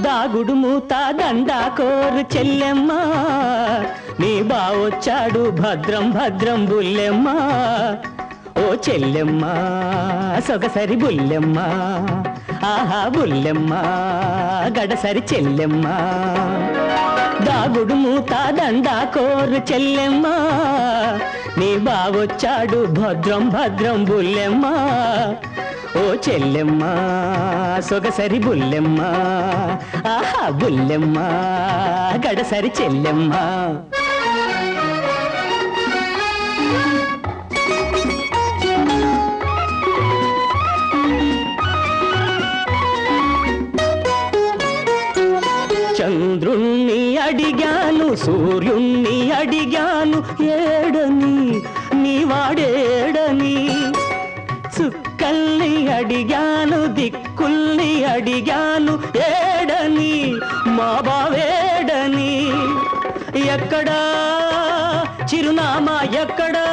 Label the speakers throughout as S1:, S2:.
S1: దాగుడు మూత దండా కోరు చెల్లెమ్మ, నీ బావొచ్చాడు భద్రం భద్రం బుల్లెమ్మ. ఓ చెల్లెమ్మ సొగసరి బుల్లెమ్మ, ఆహా బుల్లెమ్మ గడసరి చెల్లెమ్మ. దాగుడు మూత దండా కోరు చెల్లెమ్మ, నీ బావొచ్చాడు భద్రం భద్రం బుల్లెమ్మ. ఓ చెల్లెమ్మ సొగసరి బుల్లెమ్మ, ఆహా బుల్లెమ్మ గడసరి చెల్లెమ్మ. చంద్రుణ్ణి అడిగాను సూర్యుణ్ణి అడిగాను, ఏడని నీవాడేడని. చుక్కల్ని అడిగాను దిక్కుల్ని అడిగాను, ఏడని మా బావేడని. ఎక్కడా చిరునామా ఎక్కడా,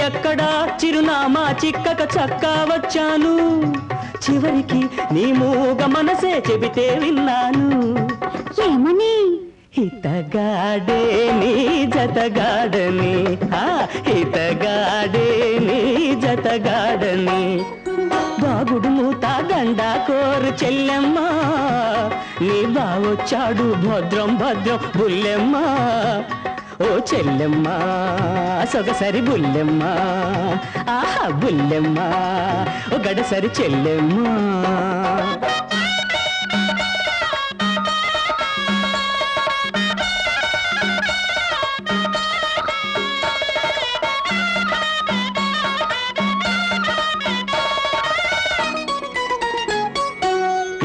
S1: ఎక్కడా చిరునామా చిక్కక చక్కా వచ్చాను. చివరికి నీ మూగ మనసే చెబితే విన్నాను.
S2: ఏమని?
S1: హితగాడే నీ జతగాడని, హితగాడే నీ జతగాడని. దాగుడు మూత దండా కోరు చెల్లెమ్మ, నీ బావొచ్చాడు భద్రం భద్రం బుల్లెమ్మ. ఓ చెల్లెమ్మ సొగసరి బుల్లెమ్మ, ఆహా బుల్లెమ్మ ఓ గడసరి చెల్లెమ్మ.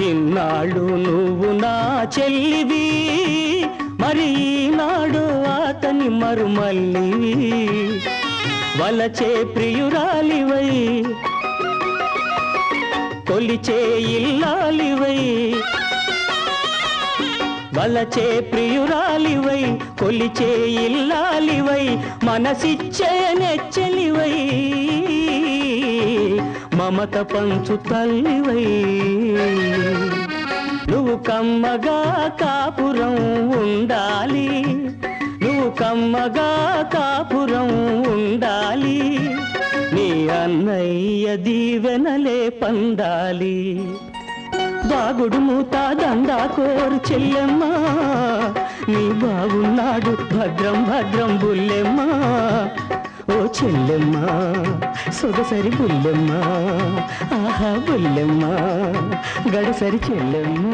S1: ఇన్నాళ్ళు నువ్వు నా చెల్లివి, మరి ఈనాడు అతని మరుమల్లివి. వలచే ప్రియురాలివై కొలిచే ఇల్లాలివై, వలచే ప్రియురాలివై కొలిచే ఇల్లాలివై, మనసిచ్చే నెచ్చలివై, మమత పంచు తల్లివై. నువ్వు కమ్మగా కాపురం ఉండాలి, నువ్వు కమ్మగా కాపురం ఉండాలి. నీ అన్నయ్య దీవెనలే పండాలి. దాగుడు మూత దండా కోరు చెల్లెమ్మ, నీ బాగున్నాడు భద్రం భద్రం బుల్లెమ్మ. ఓ చెల్లెమ్మ సొగసరి బుల్లెమ్మ, ఆహా బుల్లెమ్మ గడసరి చెల్లెమ్మ.